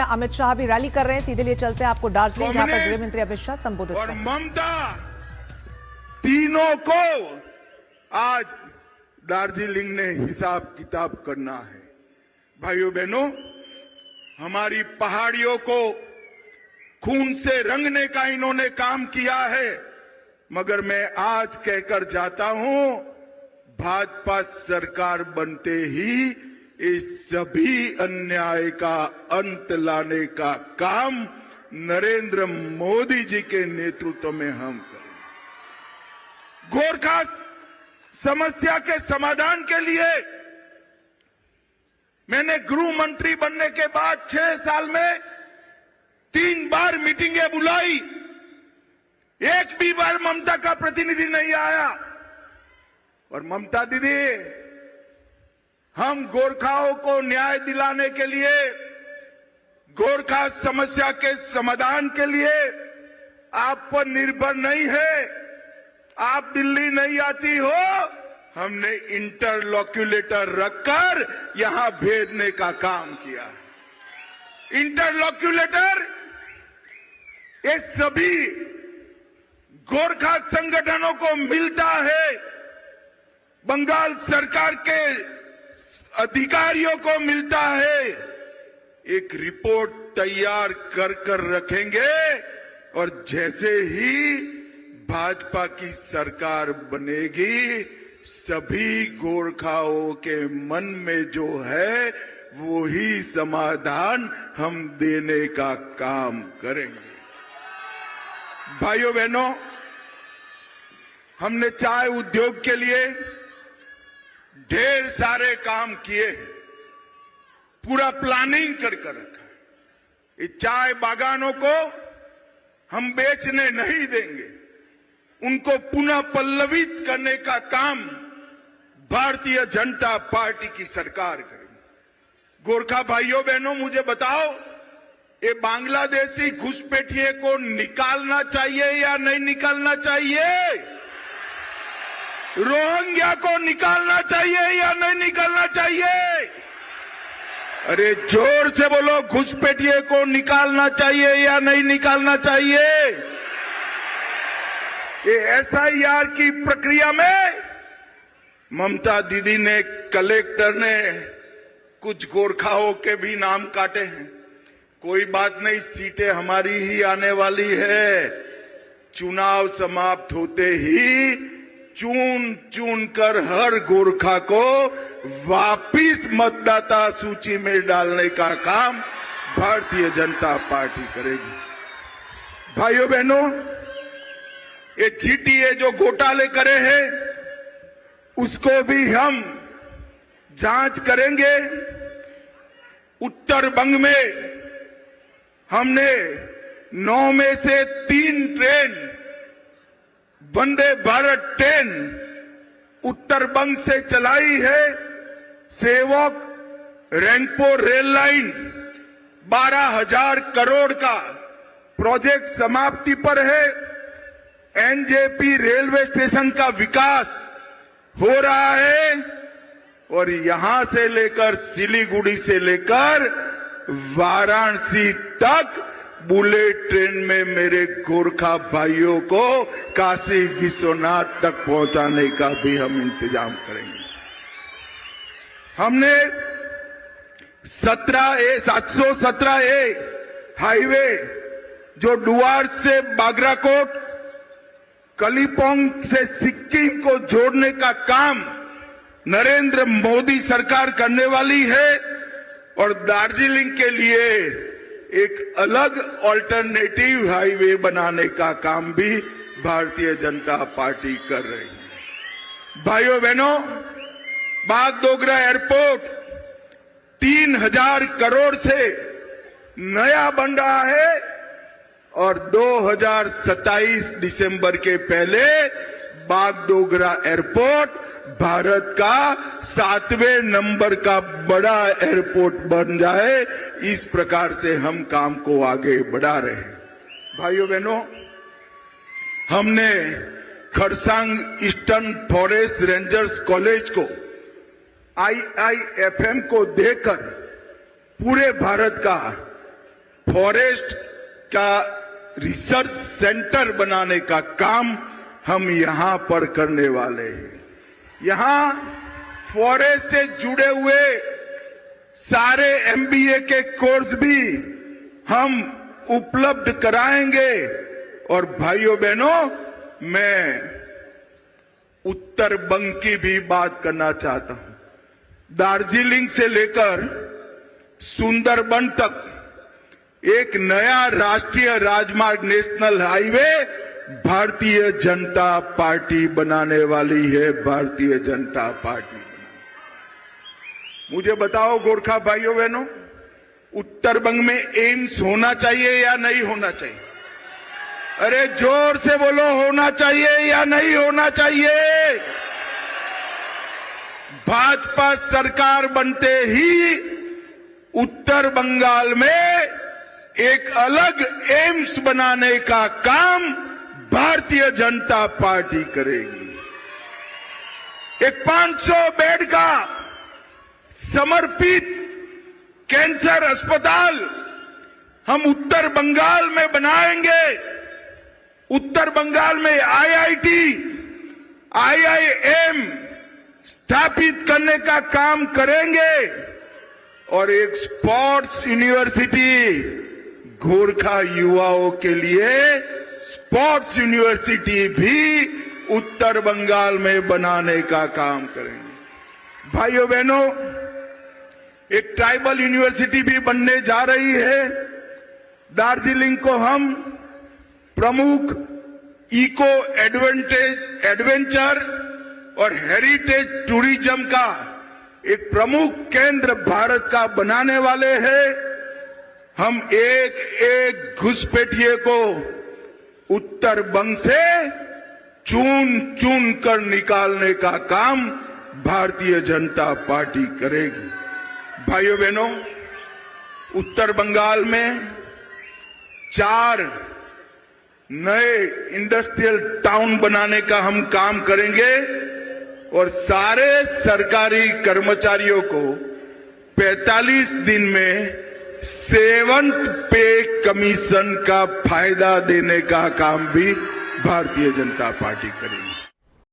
अमित शाह भी रैली कर रहे हैं, सीधे लिए चलते हैं आपको दार्जिलिंग, जहां पर गृह मंत्री अमित शाह संबोधित और कर रहे हैं। ममता, तीनों को आज दार्जिलिंग ने हिसाब किताब करना है। भाइयों बहनों, हमारी पहाड़ियों को खून से रंगने का इन्होंने काम किया है, मगर मैं आज कहकर जाता हूं, भाजपा सरकार बनते ही इस सभी अन्याय का अंत लाने का काम नरेंद्र मोदी जी के नेतृत्व में हम करेंगे। गोरखा समस्या के समाधान के लिए मैंने गृह मंत्री बनने के बाद 6 साल में 3 बार मीटिंगें बुलाई, एक भी बार ममता का प्रतिनिधि नहीं आया। और ममता दीदी, हम गोरखाओं को न्याय दिलाने के लिए, गोरखा समस्या के समाधान के लिए आप पर निर्भर नहीं है। आप दिल्ली नहीं आती हो, हमने इंटरलॉक्यूलेटर रखकर यहां भेजने का काम किया है। इंटरलॉक्यूलेटर ये सभी गोरखा संगठनों को मिलता है, बंगाल सरकार के अधिकारियों को मिलता है। एक रिपोर्ट तैयार कर रखेंगे और जैसे ही भाजपा की सरकार बनेगी, सभी गोरखाओं के मन में जो है वो ही समाधान हम देने का काम करेंगे। भाइयों बहनों, हमने चाय उद्योग के लिए ढेर सारे काम किए हैं, पूरा प्लानिंग कर रखा है। इस चाय बागानों को हम बेचने नहीं देंगे, उनको पुनः पल्लवित करने का काम भारतीय जनता पार्टी की सरकार करेगी। गोरखा भाइयों बहनों, मुझे बताओ, ये बांग्लादेशी घुसपैठिए को निकालना चाहिए या नहीं निकालना चाहिए? रोहिंग्या को निकालना चाहिए या नहीं निकालना चाहिए? अरे जोर से बोलो, घुसपैठिए को निकालना चाहिए या नहीं निकालना चाहिए? ये एसआईआर की प्रक्रिया में ममता दीदी ने, कलेक्टर ने कुछ गोरखाओं के भी नाम काटे हैं। कोई बात नहीं, सीटें हमारी ही आने वाली है। चुनाव समाप्त होते ही चुन कर हर गोरखा को वापिस मतदाता सूची में डालने का काम भारतीय जनता पार्टी करेगी। भाइयों बहनों, ये जीटीए जो घोटाले करे हैं, उसको भी हम जांच करेंगे। उत्तर बंग में हमने 9 में से 3 ट्रेन, वंदे भारत ट्रेन उत्तर बंग से चलाई है। सेवक रैंगपो रेल लाइन 12,000 करोड़ का प्रोजेक्ट समाप्ति पर है। एनजेपी रेलवे स्टेशन का विकास हो रहा है और यहां से लेकर सिलीगुड़ी से लेकर वाराणसी तक बुलेट ट्रेन में मेरे गोरखा भाइयों को काशी विश्वनाथ तक पहुंचाने का भी हम इंतजाम करेंगे। हमने 717A हाईवे जो डुआर्स से बागराकोट, कलिम्पोंग से सिक्किम को जोड़ने का काम नरेंद्र मोदी सरकार करने वाली है और दार्जिलिंग के लिए एक अलग ऑल्टरनेटिव हाईवे बनाने का काम भी भारतीय जनता पार्टी कर रही है। भाइयों बहनों, बागडोगरा एयरपोर्ट 3,000 करोड़ से नया बन रहा है और 2027 दिसंबर के पहले बागडोगरा एयरपोर्ट भारत का 7वें नंबर का बड़ा एयरपोर्ट बन जाए, इस प्रकार से हम काम को आगे बढ़ा रहे हैं। भाइयों बहनों, हमने Kharsang eastern forest rangers college को IIFM को देकर पूरे भारत का फॉरेस्ट का रिसर्च सेंटर बनाने का काम हम यहां पर करने वाले हैं। यहां फॉरेस्ट से जुड़े हुए सारे एमबीए के कोर्स भी हम उपलब्ध कराएंगे। और भाइयों बहनों, मैं उत्तर बंग की भी बात करना चाहता हूं। दार्जिलिंग से लेकर सुंदरबन तक एक नया राष्ट्रीय राजमार्ग, national highway Bharatiya Janata party बनाने वाली है। भारतीय जनता पार्टी मुझे बताओ गोरखा भाइयों बहनों, उत्तर बंग में एम्स होना चाहिए या नहीं होना चाहिए? अरे जोर से बोलो, होना चाहिए या नहीं होना चाहिए? भाजपा सरकार बनते ही उत्तर बंगाल में एक अलग एम्स बनाने का काम भारतीय जनता पार्टी करेगी। एक 500 बेड का समर्पित कैंसर अस्पताल हम उत्तर बंगाल में बनाएंगे। उत्तर बंगाल में आईआईटी, आईआईएम स्थापित करने का काम करेंगे और एक स्पोर्ट्स यूनिवर्सिटी, गोरखा युवाओं के लिए स्पोर्ट्स यूनिवर्सिटी भी उत्तर बंगाल में बनाने का काम करेंगे। भाइयों बहनों, एक ट्राइबल यूनिवर्सिटी भी बनने जा रही है। दार्जिलिंग को हम प्रमुख इको एडवेंचर और हेरिटेज टूरिज्म का एक प्रमुख केंद्र भारत का बनाने वाले हैं। हम एक एक घुसपैठिए को उत्तर बंग से चुन चुन कर निकालने का काम भारतीय जनता पार्टी करेगी। भाइयों बहनों, उत्तर बंगाल में 4 नए इंडस्ट्रियल टाउन बनाने का हम काम करेंगे और सारे सरकारी कर्मचारियों को 45 दिन में 7th पे कमीशन का फायदा देने का काम भी भारतीय जनता पार्टी करेगी।